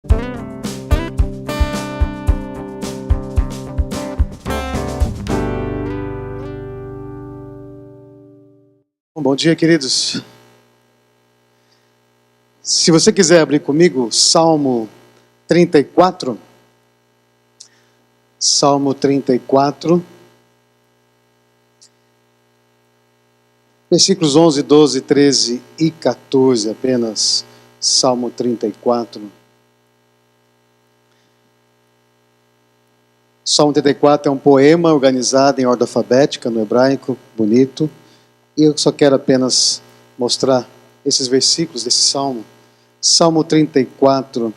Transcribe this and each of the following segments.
Bom dia, queridos. Se você quiser abrir comigo, Salmo 34. Salmo 34. Versículos 11, 12, 13 e 14 apenas. Salmo 34. Salmo 34 é um poema organizado em ordem alfabética, no hebraico, bonito. E eu só quero apenas mostrar esses versículos desse Salmo. Salmo 34.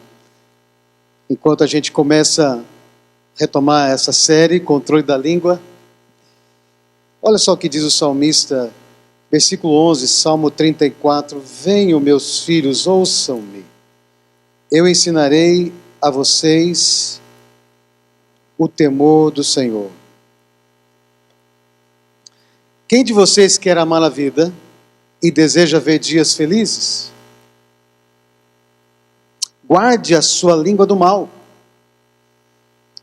Enquanto a gente começa a retomar essa série, Controle da Língua. Olha só o que diz o salmista, versículo 11, Salmo 34. Venham, meus filhos, ouçam-me. Eu ensinarei a vocês o temor do Senhor. Quem de vocês quer amar a vida e deseja ver dias felizes? Guarde a sua língua do mal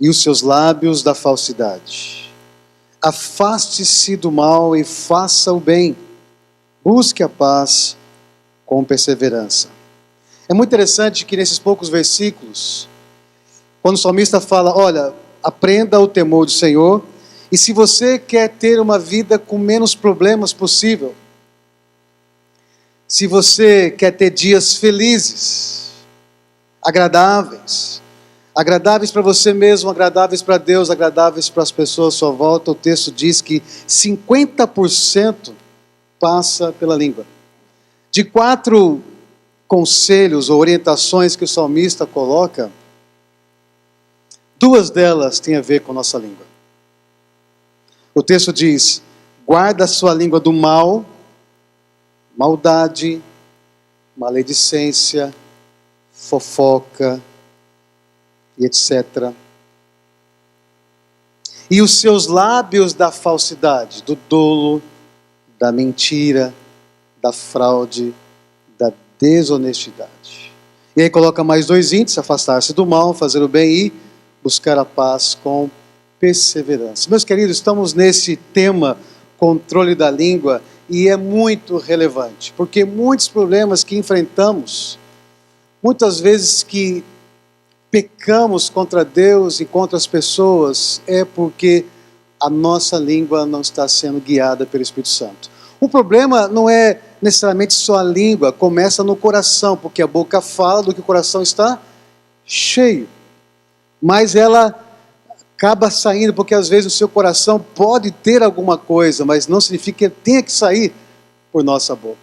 e os seus lábios da falsidade. Afaste-se do mal e faça o bem. Busque a paz com perseverança. É muito interessante que nesses poucos versículos, quando o salmista fala, olha, aprenda o temor do Senhor, e se você quer ter uma vida com menos problemas possível, se você quer ter dias felizes, agradáveis para você mesmo, agradáveis para Deus, agradáveis para as pessoas à sua volta, o texto diz que 50% passa pela língua. De 4 conselhos ou orientações que o salmista coloca, 2 delas têm a ver com a nossa língua. O texto diz, guarda a sua língua do mal, maldade, maledicência, fofoca e etc. E os seus lábios da falsidade, do dolo, da mentira, da fraude, da desonestidade. E aí coloca mais 2 índices, afastar-se do mal, fazer o bem e buscar a paz com perseverança. Meus queridos, estamos nesse tema, controle da língua, e é muito relevante, porque muitos problemas que enfrentamos, muitas vezes que pecamos contra Deus e contra as pessoas, é porque a nossa língua não está sendo guiada pelo Espírito Santo. O problema não é necessariamente só a língua, começa no coração, porque a boca fala do que o coração está cheio. Mas ela acaba saindo, porque às vezes o seu coração pode ter alguma coisa, mas não significa que tenha que sair por nossa boca.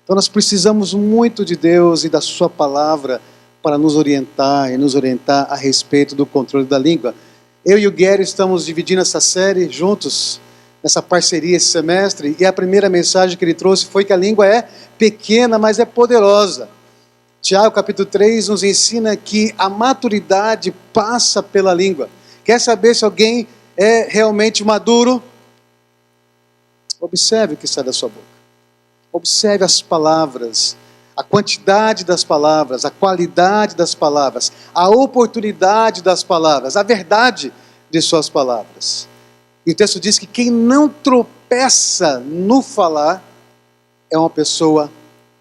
Então nós precisamos muito de Deus e da sua palavra para nos orientar e nos orientar a respeito do controle da língua. Eu e o Gary estamos dividindo essa série juntos, nessa parceria esse semestre, e a primeira mensagem que ele trouxe foi que a língua é pequena, mas é poderosa. Tiago capítulo 3 nos ensina que a maturidade passa pela língua. Quer saber se alguém é realmente maduro? Observe o que sai da sua boca. Observe as palavras, a quantidade das palavras, a qualidade das palavras, a oportunidade das palavras, a verdade de suas palavras. E o texto diz que quem não tropeça no falar é uma pessoa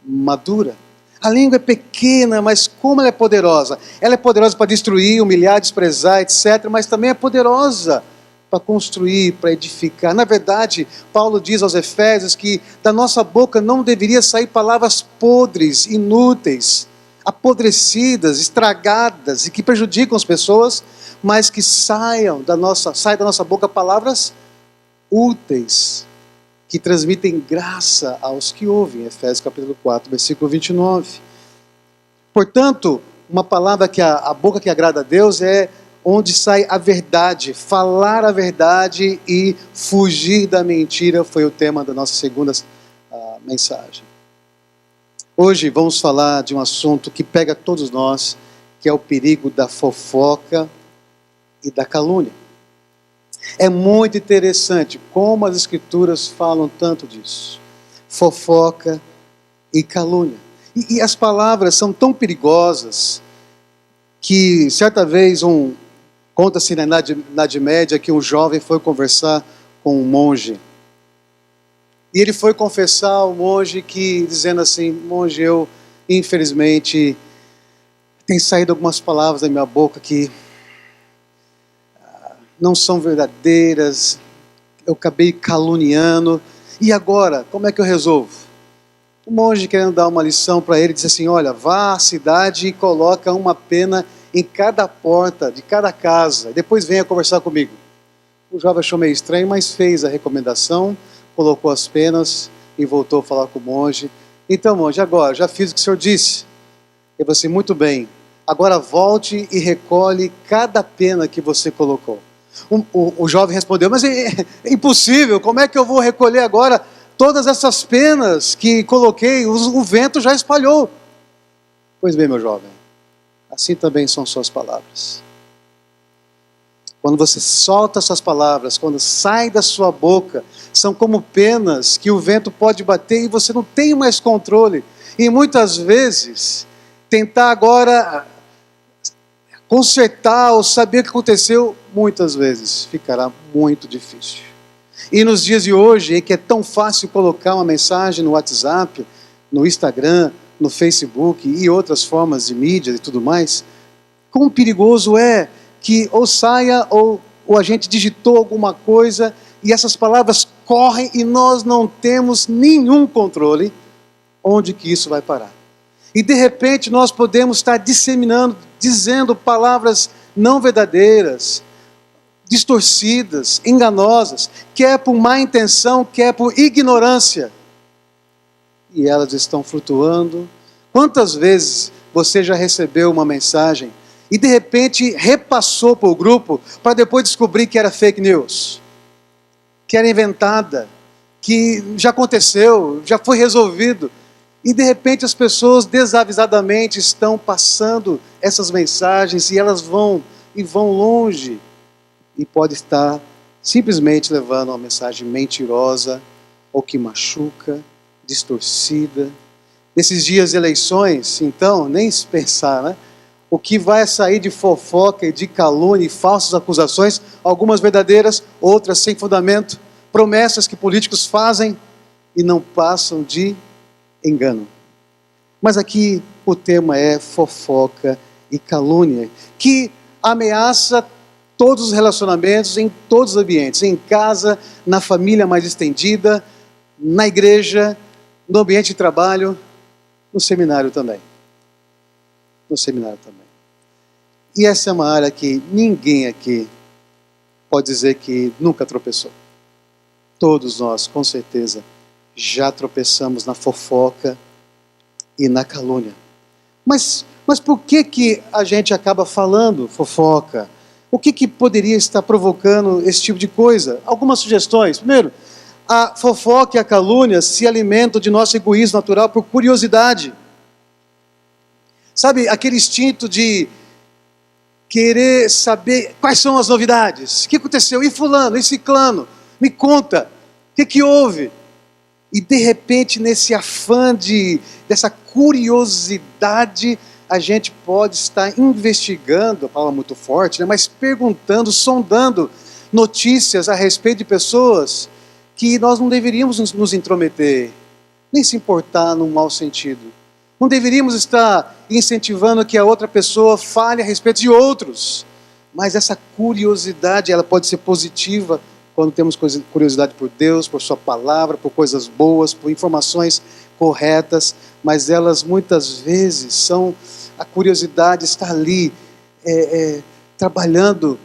madura. A língua é pequena, mas como ela é poderosa? Ela é poderosa para destruir, humilhar, desprezar, etc. Mas também é poderosa para construir, para edificar. Na verdade, Paulo diz aos Efésios que da nossa boca não deveria sair palavras podres, inúteis, apodrecidas, estragadas e que prejudicam as pessoas, mas que saem da nossa boca palavras úteis, que transmitem graça aos que ouvem. Efésios capítulo 4, versículo 29. Portanto, uma palavra que a boca que agrada a Deus é onde sai a verdade, falar a verdade e fugir da mentira, foi o tema da nossa segunda mensagem. Hoje vamos falar de um assunto que pega todos nós, que é o perigo da fofoca e da calúnia. É muito interessante como as Escrituras falam tanto disso. Fofoca e calúnia. E as palavras são tão perigosas que certa vez conta-se na Idade Média que um jovem foi conversar com um monge. E ele foi confessar ao monge dizendo assim: monge, eu infelizmente tem saído algumas palavras da minha boca que não são verdadeiras, eu acabei caluniando, e agora, como é que eu resolvo? O monge, querendo dar uma lição para ele, disse assim: olha, vá à cidade e coloca uma pena em cada porta de cada casa, depois venha conversar comigo. O jovem achou meio estranho, mas fez a recomendação, colocou as penas e voltou a falar com o monge. Então, monge, agora, já fiz o que o senhor disse. Ele falou assim: muito bem, agora volte e recolhe cada pena que você colocou. O jovem respondeu: mas é impossível, como é que eu vou recolher agora todas essas penas que coloquei? O vento já espalhou. Pois bem, meu jovem, assim também são suas palavras. Quando você solta essas palavras, quando sai da sua boca, são como penas que o vento pode bater e você não tem mais controle. E muitas vezes, tentar agora consertar ou saber o que aconteceu, muitas vezes ficará muito difícil. E nos dias de hoje, em que é tão fácil colocar uma mensagem no WhatsApp, no Instagram, no Facebook e outras formas de mídia e tudo mais, quão perigoso é que ou saia ou a gente digitou alguma coisa e essas palavras correm e nós não temos nenhum controle onde que isso vai parar. E de repente nós podemos estar disseminando, dizendo palavras não verdadeiras, distorcidas, enganosas, quer por má intenção, quer por ignorância. E elas estão flutuando. Quantas vezes você já recebeu uma mensagem e de repente repassou para o grupo para depois descobrir que era fake news, que era inventada, que já aconteceu, já foi resolvido? E de repente as pessoas desavisadamente estão passando essas mensagens e elas vão longe. E pode estar simplesmente levando uma mensagem mentirosa ou que machuca, distorcida. Nesses dias de eleições, então, nem se pensar, né? O que vai sair de fofoca e de calúnia e falsas acusações, algumas verdadeiras, outras sem fundamento, promessas que políticos fazem e não passam de engano. Mas aqui o tema é fofoca e calúnia, que ameaça todos os relacionamentos, em todos os ambientes, em casa, na família mais estendida, na igreja, no ambiente de trabalho, no seminário também. No seminário também. E essa é uma área que ninguém aqui pode dizer que nunca tropeçou. Todos nós, com certeza, já tropeçamos na fofoca e na calúnia. Mas por que a gente acaba falando fofoca? O que poderia estar provocando esse tipo de coisa? Algumas sugestões. Primeiro, a fofoca e a calúnia se alimentam de nosso egoísmo natural por curiosidade. Sabe, aquele instinto de querer saber quais são as novidades. O que aconteceu? E fulano, e ciclano? Me conta, o que houve? E de repente, nesse afã dessa curiosidade, a gente pode estar investigando, a palavra muito forte, né, mas perguntando, sondando notícias a respeito de pessoas que nós não deveríamos nos intrometer, nem se importar num mau sentido. Não deveríamos estar incentivando que a outra pessoa fale a respeito de outros. Mas essa curiosidade, ela pode ser positiva quando temos curiosidade por Deus, por sua palavra, por coisas boas, por informações corretas, mas elas muitas vezes a curiosidade está ali, trabalhando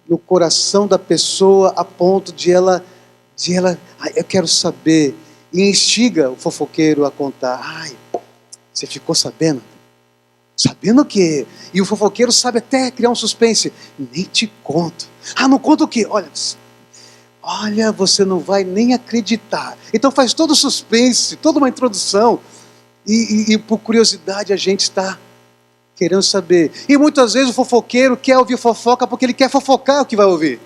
no coração da pessoa a ponto de ela, eu quero saber, e instiga o fofoqueiro a contar. Ai, você ficou sabendo? Sabendo o quê? E o fofoqueiro sabe até criar um suspense. Nem te conto. Ah, não conta o quê? Olha, você não vai nem acreditar. Então faz todo o suspense, toda uma introdução. E por curiosidade a gente está querendo saber. E muitas vezes o fofoqueiro quer ouvir fofoca porque ele quer fofocar o que vai ouvir.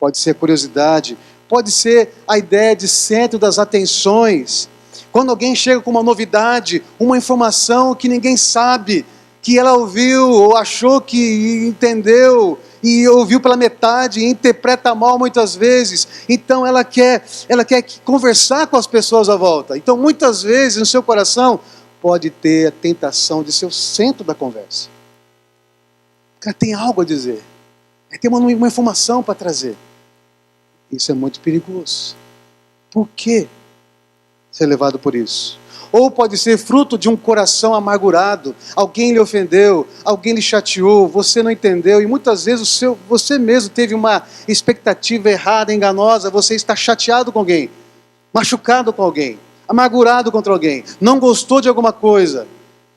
Pode ser curiosidade, pode ser a ideia de centro das atenções. Quando alguém chega com uma novidade, uma informação que ninguém sabe, que ela ouviu ou achou que entendeu e ouviu pela metade e interpreta mal muitas vezes. Então ela quer conversar com as pessoas à volta. Então muitas vezes no seu coração pode ter a tentação de ser o centro da conversa. Ela tem algo a dizer, ela tem uma informação para trazer. Isso é muito perigoso. Por que ser levado por isso? Ou pode ser fruto de um coração amargurado. Alguém lhe ofendeu, alguém lhe chateou, você não entendeu. E muitas vezes você mesmo teve uma expectativa errada, enganosa. Você está chateado com alguém, machucado com alguém, amargurado contra alguém, não gostou de alguma coisa.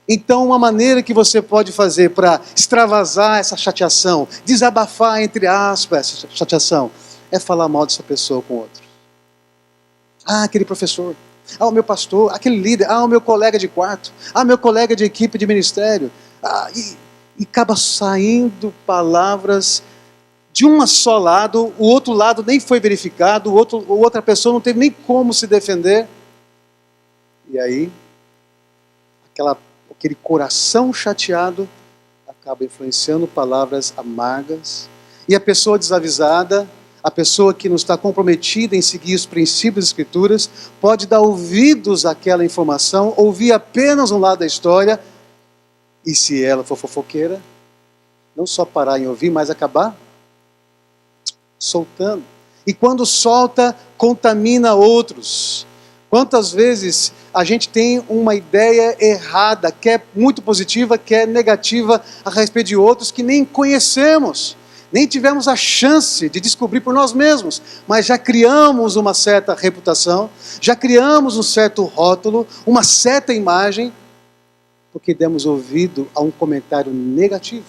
Então uma maneira que você pode fazer para extravasar essa chateação, desabafar entre aspas essa chateação, é falar mal dessa pessoa com outro. Ah, aquele professor. Ah, o meu pastor, aquele líder, ah, o meu colega de quarto, ah, meu colega de equipe de ministério. E acaba saindo palavras de um só lado, o outro lado nem foi verificado, outra pessoa não teve nem como se defender. E aí, aquele coração chateado acaba influenciando palavras amargas. E a pessoa desavisada, a pessoa que não está comprometida em seguir os princípios das Escrituras, pode dar ouvidos àquela informação, ouvir apenas um lado da história, e se ela for fofoqueira, não só parar em ouvir, mas acabar soltando. E quando solta, contamina outros. Quantas vezes a gente tem uma ideia errada, que é muito positiva, que é negativa a respeito de outros que nem conhecemos, nem tivemos a chance de descobrir por nós mesmos, mas já criamos uma certa reputação, já criamos um certo rótulo, uma certa imagem, porque demos ouvido a um comentário negativo.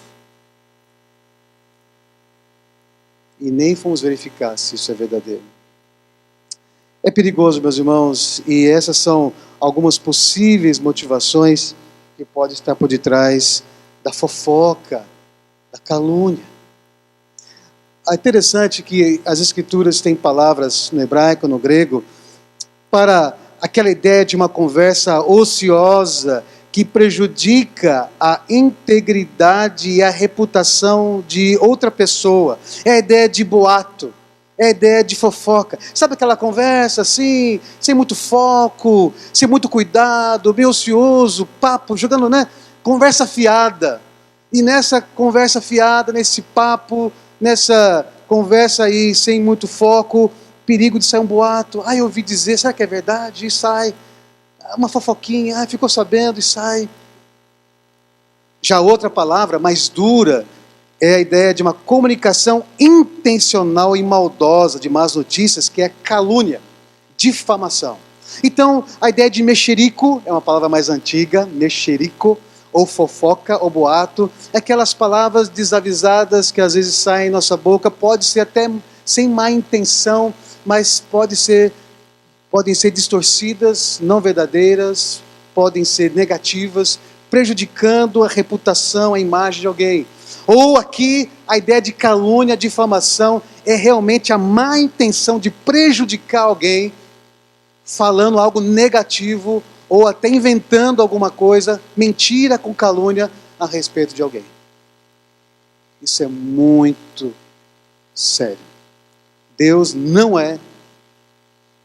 E nem fomos verificar se isso é verdadeiro. É perigoso, meus irmãos, e essas são algumas possíveis motivações que podem estar por detrás da fofoca, da calúnia. É interessante que as Escrituras têm palavras no hebraico, no grego, para aquela ideia de uma conversa ociosa que prejudica a integridade e a reputação de outra pessoa. É a ideia de boato, é a ideia de fofoca. Sabe aquela conversa assim, sem muito foco, sem muito cuidado, meio ocioso, papo, jogando, né? Conversa fiada. E nessa conversa fiada, nesse papo, nessa conversa aí sem muito foco, perigo de sair um boato. Eu ouvi dizer, será que é verdade? E sai. Uma fofoquinha, ficou sabendo e sai. Já outra palavra, mais dura, é a ideia de uma comunicação intencional e maldosa de más notícias, que é calúnia, difamação. Então, a ideia de mexerico, é uma palavra mais antiga, mexerico, ou fofoca, ou boato, é aquelas palavras desavisadas que às vezes saem em nossa boca, pode ser até sem má intenção, mas podem ser distorcidas, não verdadeiras, podem ser negativas, prejudicando a reputação, a imagem de alguém. Ou aqui, a ideia de calúnia, difamação, é realmente a má intenção de prejudicar alguém, falando algo negativo, ou até inventando alguma coisa, mentira com calúnia a respeito de alguém. Isso é muito sério. Deus não é,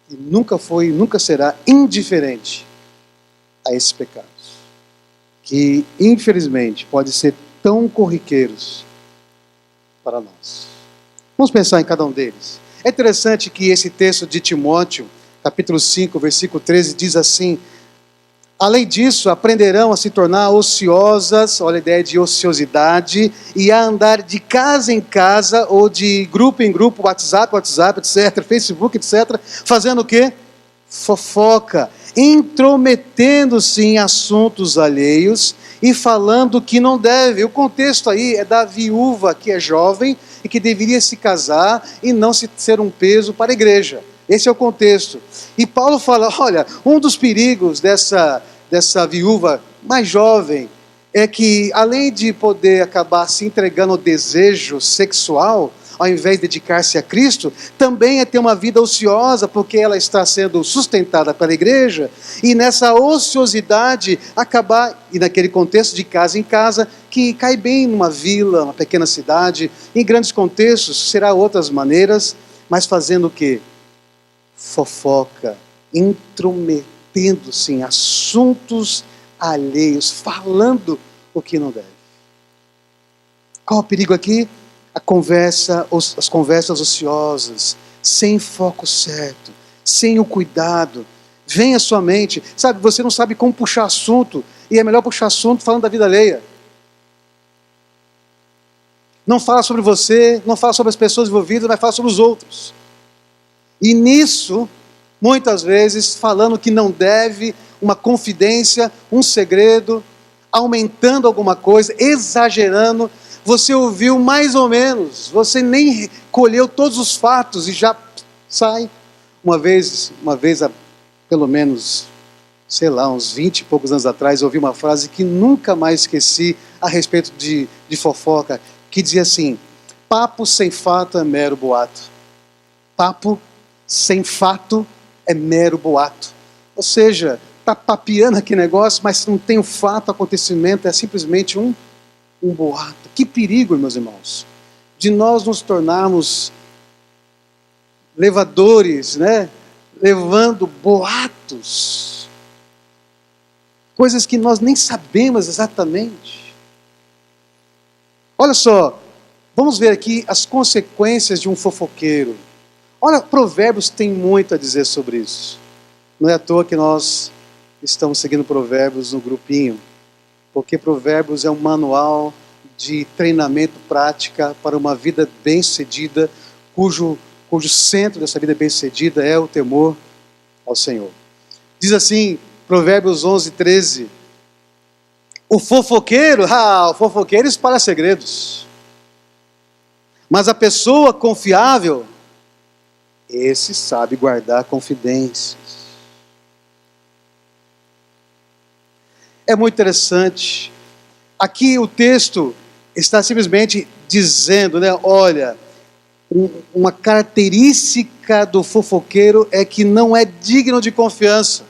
e nunca foi, nunca será indiferente a esses pecados, que infelizmente podem ser tão corriqueiros para nós. Vamos pensar em cada um deles. É interessante que esse texto de Timóteo, capítulo 5, versículo 13, diz assim: além disso, aprenderão a se tornar ociosas, olha a ideia de ociosidade, e a andar de casa em casa, ou de grupo em grupo, WhatsApp, etc., Facebook, etc., fazendo o quê? Fofoca, intrometendo-se em assuntos alheios e falando que não deve. O contexto aí é da viúva que é jovem e que deveria se casar e não ser um peso para a igreja. Esse é o contexto. E Paulo fala, olha, um dos perigos dessa viúva mais jovem é que, além de poder acabar se entregando ao desejo sexual, ao invés de dedicar-se a Cristo, também é ter uma vida ociosa, porque ela está sendo sustentada pela igreja, e nessa ociosidade acabar, e naquele contexto de casa em casa, que cai bem numa vila, uma pequena cidade, em grandes contextos será outras maneiras, mas fazendo o quê? Fofoca, intrometendo-se em assuntos alheios, falando o que não deve. Qual o perigo aqui? As conversas ociosas, sem foco certo, sem o cuidado. Vem à sua mente, sabe, você não sabe como puxar assunto, e é melhor puxar assunto falando da vida alheia. Não fala sobre você, não fala sobre as pessoas envolvidas, mas fala sobre os outros. E nisso, muitas vezes, falando que não deve, uma confidência, um segredo, aumentando alguma coisa, exagerando, você ouviu mais ou menos, você nem colheu todos os fatos e já sai. Uma vez há pelo menos, sei lá, uns 20 e poucos anos atrás, eu ouvi uma frase que nunca mais esqueci a respeito de fofoca, que dizia assim: papo sem fato é mero boato. Papo sem fato é mero boato. Ou seja, está papeando aquele negócio, mas não tem o fato, o acontecimento, é simplesmente um boato. Que perigo, meus irmãos, de nós nos tornarmos levadores, né? Levando boatos, coisas que nós nem sabemos exatamente. Olha só, vamos ver aqui as consequências de um fofoqueiro. Olha, Provérbios tem muito a dizer sobre isso. Não é à toa que nós estamos seguindo Provérbios no grupinho, porque Provérbios é um manual de treinamento prática para uma vida bem-sucedida, cujo centro dessa vida bem-sucedida é o temor ao Senhor. Diz assim, Provérbios 11:13, o fofoqueiro espalha segredos, mas a pessoa confiável, esse sabe guardar confidências. É muito interessante. Aqui o texto está simplesmente dizendo, né, olha, uma característica do fofoqueiro é que não é digno de confiança.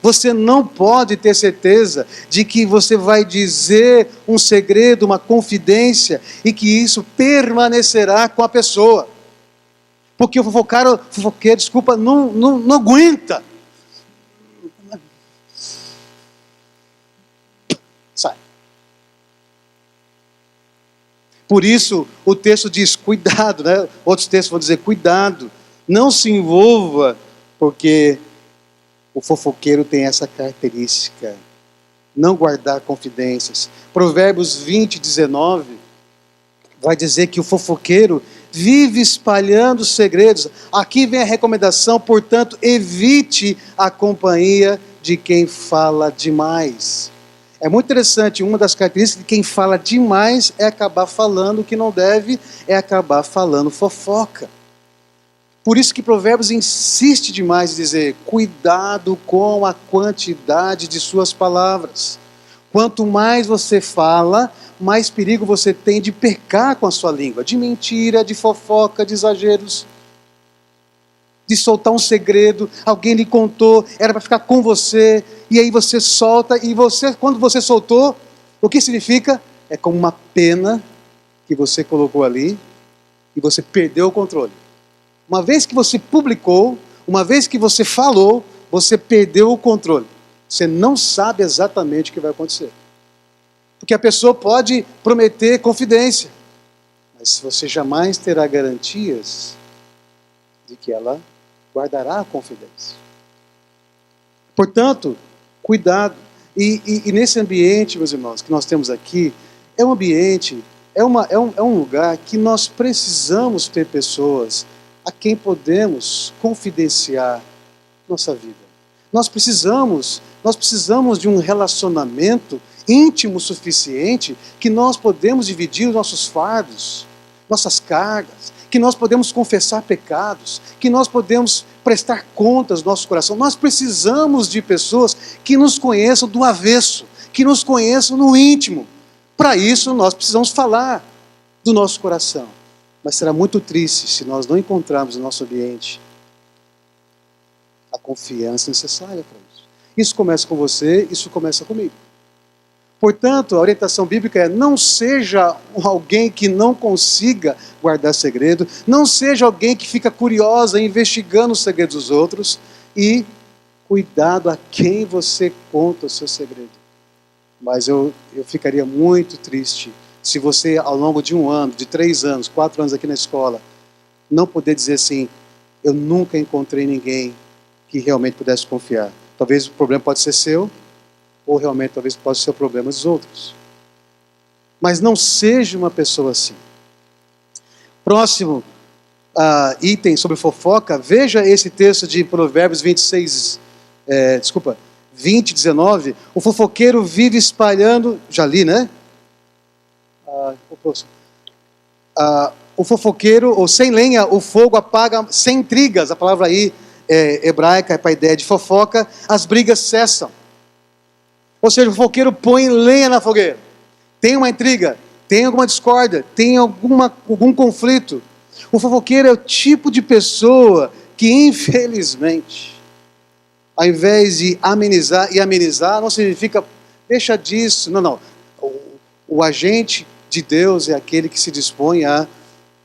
Você não pode ter certeza de que você vai dizer um segredo, uma confidência, e que isso permanecerá com a pessoa. Porque o fofoqueiro, não aguenta. Sai. Por isso, o texto diz, cuidado, né? Outros textos vão dizer, cuidado, não se envolva, porque o fofoqueiro tem essa característica, não guardar confidências. Provérbios 20:19 vai dizer que o fofoqueiro vive espalhando segredos. Aqui vem a recomendação, portanto, evite a companhia de quem fala demais. É muito interessante, uma das características de quem fala demais é acabar falando o que não deve, é acabar falando fofoca. Por isso que Provérbios insiste demais em dizer, cuidado com a quantidade de suas palavras. Quanto mais você fala, mais perigo você tem de pecar com a sua língua, de mentira, de fofoca, de exageros, de soltar um segredo, alguém lhe contou, era para ficar com você, e aí você solta, e você, quando você soltou, o que significa? É como uma pena que você colocou ali, e você perdeu o controle. Uma vez que você publicou, uma vez que você falou, você perdeu o controle. Você não sabe exatamente o que vai acontecer. Porque a pessoa pode prometer confidência, mas você jamais terá garantias de que ela guardará a confidência. Portanto, cuidado. E nesse ambiente, meus irmãos, que nós temos aqui, é um ambiente, é um lugar que nós precisamos ter pessoas a quem podemos confidenciar nossa vida. Nós precisamos de um relacionamento íntimo o suficiente que nós podemos dividir os nossos fardos, nossas cargas, que nós podemos confessar pecados, que nós podemos prestar contas do nosso coração. Nós precisamos de pessoas que nos conheçam do avesso, que nos conheçam no íntimo. Para isso nós precisamos falar do nosso coração. Mas será muito triste se nós não encontrarmos no nosso ambiente a confiança necessária para isso. Isso começa com você, isso começa comigo. Portanto, a orientação bíblica é: não seja alguém que não consiga guardar segredo, não seja alguém que fica curiosa investigando os segredos dos outros, e cuidado a quem você conta o seu segredo. Mas eu ficaria muito triste se você, ao longo de 1 ano, de 3 anos, 4 anos aqui na escola, não poder dizer assim: eu nunca encontrei ninguém que realmente pudesse confiar. Talvez o problema pode ser seu, ou realmente talvez possa ser o problema dos outros. Mas não seja uma pessoa assim. Próximo item sobre fofoca, veja esse texto de Provérbios 20, 19. O fofoqueiro vive espalhando, já li, né? O fofoqueiro, ou sem lenha, o fogo apaga, sem intrigas, a palavra aí hebraica é para a ideia de fofoca, as brigas cessam. Ou seja, o fofoqueiro põe lenha na fogueira. Tem uma intriga, tem alguma discórdia, tem algum conflito. O fofoqueiro é o tipo de pessoa que, infelizmente, ao invés de amenizar, e amenizar não significa deixa disso, não. O agente de Deus é aquele que se dispõe a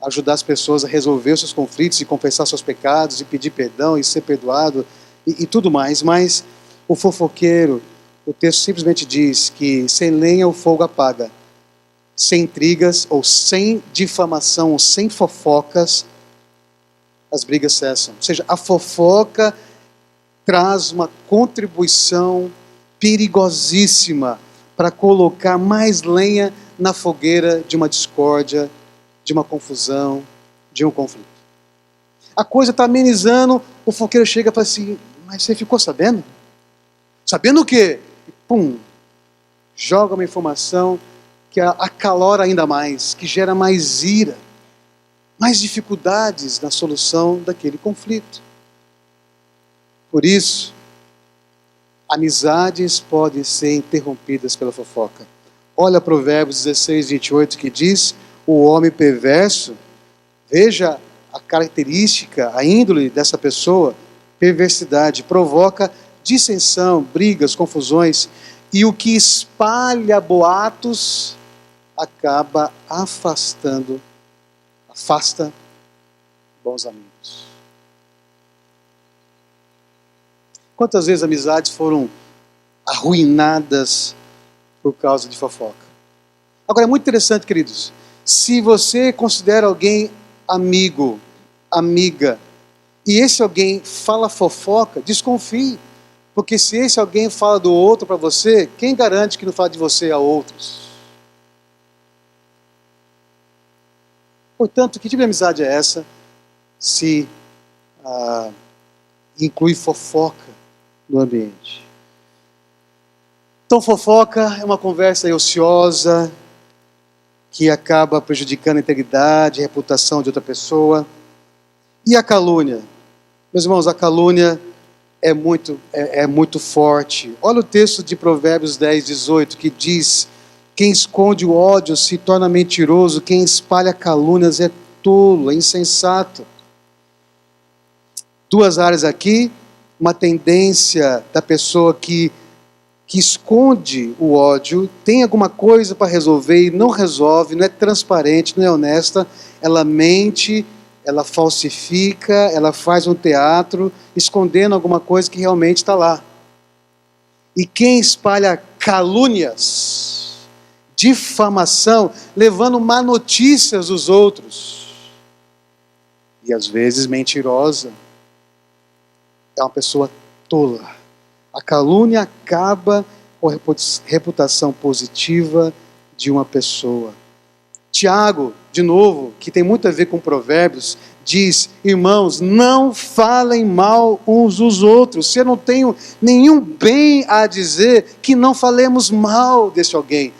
ajudar as pessoas a resolver os seus conflitos e confessar seus pecados e pedir perdão e ser perdoado e tudo mais. Mas o fofoqueiro, o texto simplesmente diz que sem lenha o fogo apaga, sem intrigas ou sem difamação ou sem fofocas as brigas cessam. Ou seja, a fofoca traz uma contribuição perigosíssima para colocar mais lenha na fogueira de uma discórdia, de uma confusão, de um conflito. A coisa está amenizando, o fofoqueiro chega e fala assim: mas você ficou sabendo? Sabendo o quê? E pum, joga uma informação que acalora ainda mais, que gera mais ira, mais dificuldades na solução daquele conflito. Por isso, amizades podem ser interrompidas pela fofoca. Olha Provérbios 16, 28, que diz: o homem perverso, veja a característica, a índole dessa pessoa, perversidade, provoca dissensão, brigas, confusões, e o que espalha boatos acaba afasta bons amigos. Quantas vezes amizades foram arruinadas por causa de fofoca? Agora é muito interessante, queridos, se você considera alguém amigo, amiga, e esse alguém fala fofoca, desconfie. Porque se esse alguém fala do outro para você, quem garante que não fala de você a outros? Portanto, que tipo de amizade é essa se inclui fofoca no ambiente? Então, fofoca é uma conversa ociosa que acaba prejudicando a integridade, a reputação de outra pessoa. E a calúnia? Meus irmãos, a calúnia é muito forte. Olha o texto de Provérbios 10, 18, que diz: quem esconde o ódio se torna mentiroso, quem espalha calúnias é tolo, é insensato. 2 áreas aqui: uma tendência da pessoa que esconde o ódio, tem alguma coisa para resolver e não resolve, não é transparente, não é honesta, ela mente, ela falsifica, ela faz um teatro, escondendo alguma coisa que realmente está lá. E quem espalha calúnias, difamação, levando má notícias dos outros, e às vezes mentirosa, é uma pessoa tola. A calúnia acaba com a reputação positiva de uma pessoa. Tiago, de novo, que tem muito a ver com Provérbios, diz: irmãos, não falem mal uns dos outros. Se eu não tenho nenhum bem a dizer, que não falemos mal desse alguém.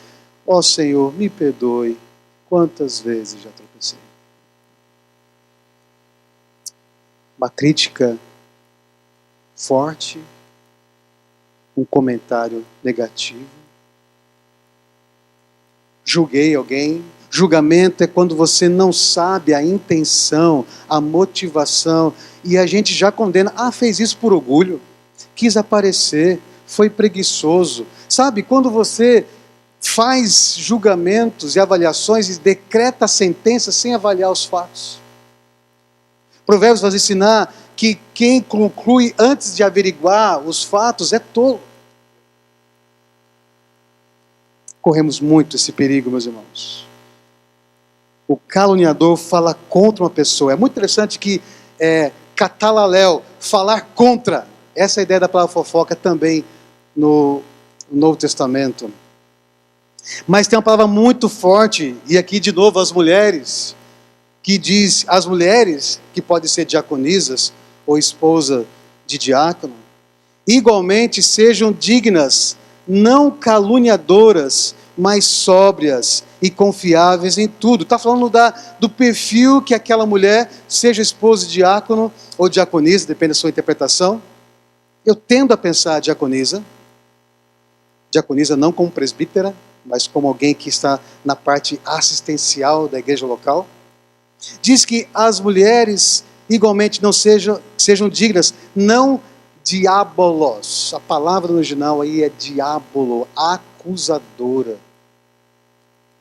Ó Senhor, me perdoe, quantas vezes já tropecei. Uma crítica forte, um comentário negativo. Julguei alguém, Julgamento é quando você não sabe a intenção, a motivação, e a gente já condena. Ah, fez isso por orgulho, quis aparecer, foi preguiçoso. Sabe, quando você faz julgamentos e avaliações e decreta sentenças sem avaliar os fatos. Provérbios vai ensinar que quem conclui antes de averiguar os fatos é tolo. Corremos muito esse perigo, meus irmãos. O caluniador fala contra uma pessoa. É muito interessante que catalaléu, falar contra. Essa é a ideia da palavra fofoca também no Novo Testamento. Mas tem uma palavra muito forte, e aqui de novo as mulheres, que diz, as mulheres que podem ser diaconisas ou esposa de diácono, igualmente sejam dignas, não caluniadoras, mas sóbrias e confiáveis em tudo. Está falando do perfil que aquela mulher, seja esposa de diácono ou diaconisa, depende da sua interpretação. Eu tendo a pensar diaconisa não como presbítera, mas como alguém que está na parte assistencial da igreja local. Diz que as mulheres igualmente não sejam dignas, não diabolos. A palavra no original aí é diabolo, acusadora.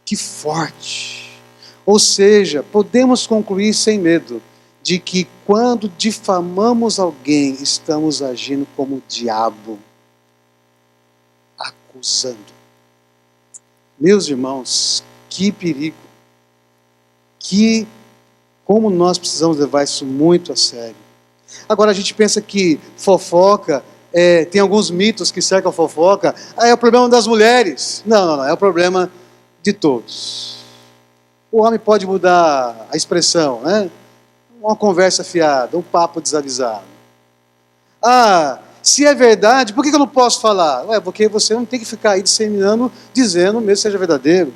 Que forte! Ou seja, podemos concluir sem medo de que quando difamamos alguém, estamos agindo como o diabo, acusando. Meus irmãos, que perigo! Como nós precisamos levar isso muito a sério. Agora a gente pensa que fofoca, tem alguns mitos que cercam a fofoca. É o problema das mulheres. Não, é o problema de todos. O homem pode mudar a expressão, né? Uma conversa fiada, um papo desavisado. Ah, se é verdade, por que eu não posso falar? Porque você não tem que ficar aí disseminando, dizendo mesmo que seja verdadeiro.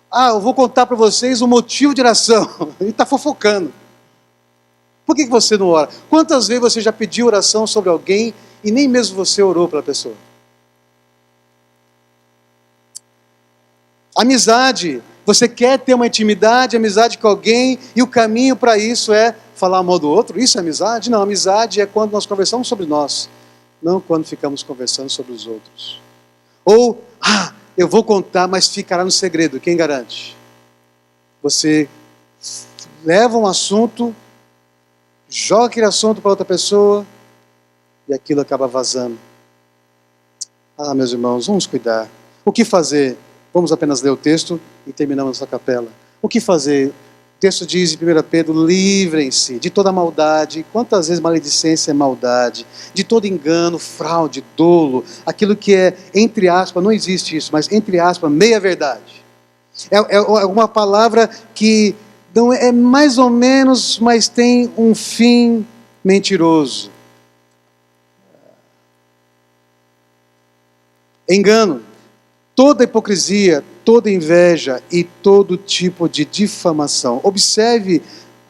Ah, eu vou contar para vocês o motivo de oração. Ele está fofocando. Por que você não ora? Quantas vezes você já pediu oração sobre alguém e nem mesmo você orou pela pessoa? Amizade. Você quer ter uma intimidade, amizade com alguém, e o caminho para isso é falar mal do outro? Isso é amizade? Não, amizade é quando nós conversamos sobre nós, não quando ficamos conversando sobre os outros. Ou, eu vou contar, mas ficará no segredo, quem garante? Você leva um assunto, joga aquele assunto para outra pessoa, e aquilo acaba vazando. Meus irmãos, vamos cuidar. O que fazer? Vamos apenas ler o texto e terminamos essa capela. O que fazer? O texto diz em 1 Pedro, livrem-se de toda maldade. Quantas vezes maledicência é maldade? De todo engano, fraude, dolo, aquilo que é, entre aspas, não existe isso, mas entre aspas, meia-verdade. É uma palavra que não é mais ou menos, mas tem um fim mentiroso. Engano. Toda hipocrisia, toda inveja e todo tipo de difamação. Observe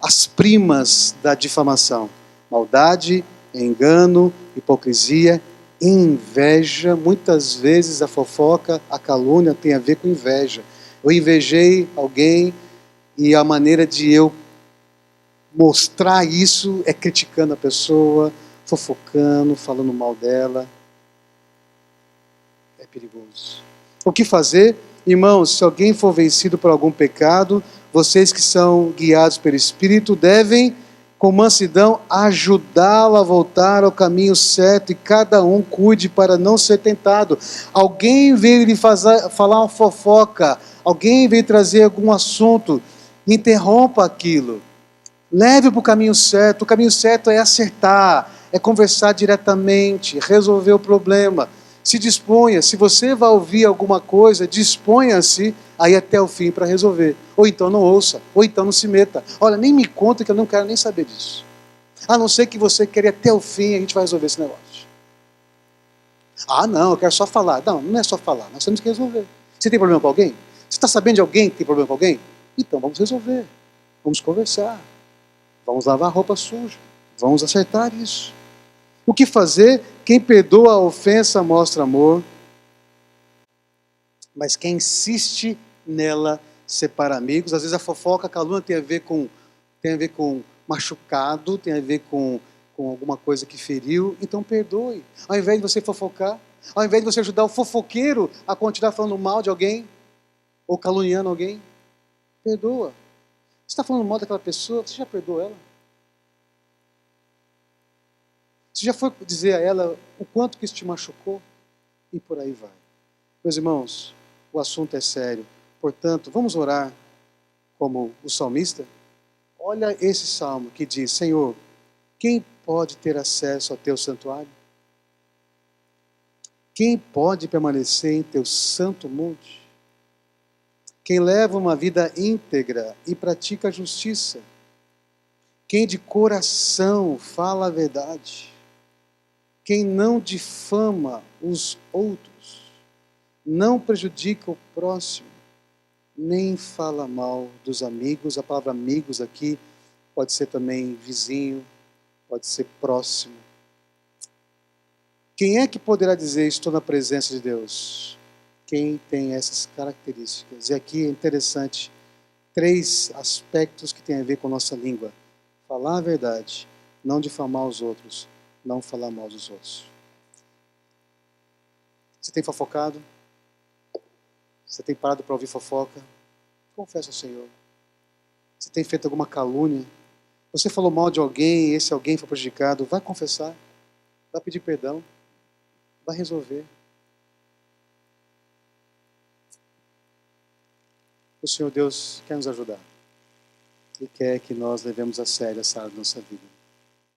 as primas da difamação. Maldade, engano, hipocrisia, inveja. Muitas vezes a fofoca, a calúnia tem a ver com inveja. Eu invejei alguém e a maneira de eu mostrar isso é criticando a pessoa, fofocando, falando mal dela. É perigoso. O que fazer? Irmãos, se alguém for vencido por algum pecado, vocês que são guiados pelo Espírito devem, com mansidão, ajudá-lo a voltar ao caminho certo, e cada um cuide para não ser tentado. Alguém veio lhe falar uma fofoca, alguém veio trazer algum assunto, interrompa aquilo. Leve para o caminho certo. O caminho certo é acertar, é conversar diretamente, resolver o problema. Se disponha, se você vai ouvir alguma coisa, disponha-se aí até o fim para resolver. Ou então não ouça, ou então não se meta. Olha, nem me conta que eu não quero nem saber disso. A não ser que você queira até o fim, a gente vai resolver esse negócio. Não, eu quero só falar. Não é só falar, nós temos que resolver. Você tem problema com alguém? Você está sabendo de alguém que tem problema com alguém? Então vamos resolver, vamos conversar, vamos lavar a roupa suja, vamos acertar isso. O que fazer? Quem perdoa a ofensa mostra amor, mas quem insiste nela separa amigos. Às vezes a fofoca, a calúnia tem a ver com machucado, tem a ver com alguma coisa que feriu. Então perdoe. Ao invés de você fofocar, ao invés de você ajudar o fofoqueiro a continuar falando mal de alguém, ou caluniando alguém, perdoa. Você está falando mal daquela pessoa, você já perdoou ela? Você já foi dizer a ela o quanto que isso te machucou? E por aí vai. Meus irmãos, o assunto é sério. Portanto, vamos orar como o salmista? Olha esse salmo que diz: Senhor, quem pode ter acesso ao teu santuário? Quem pode permanecer em teu santo monte? Quem leva uma vida íntegra e pratica a justiça? Quem de coração fala a verdade? Quem não difama os outros? Não prejudica o próximo? Nem fala mal dos amigos? A palavra amigos aqui pode ser também vizinho, pode ser próximo. Quem é que poderá dizer estou na presença de Deus? Quem tem essas características. E aqui é interessante, 3 aspectos que têm a ver com a nossa língua. Falar a verdade, não difamar os outros, não falar mal dos outros. Você tem fofocado? Você tem parado para ouvir fofoca? Confessa ao Senhor. Você tem feito alguma calúnia? Você falou mal de alguém e esse alguém foi prejudicado? Vai confessar, vai pedir perdão, vai resolver. O Senhor Deus quer nos ajudar e quer que nós levemos a sério essa área da nossa vida.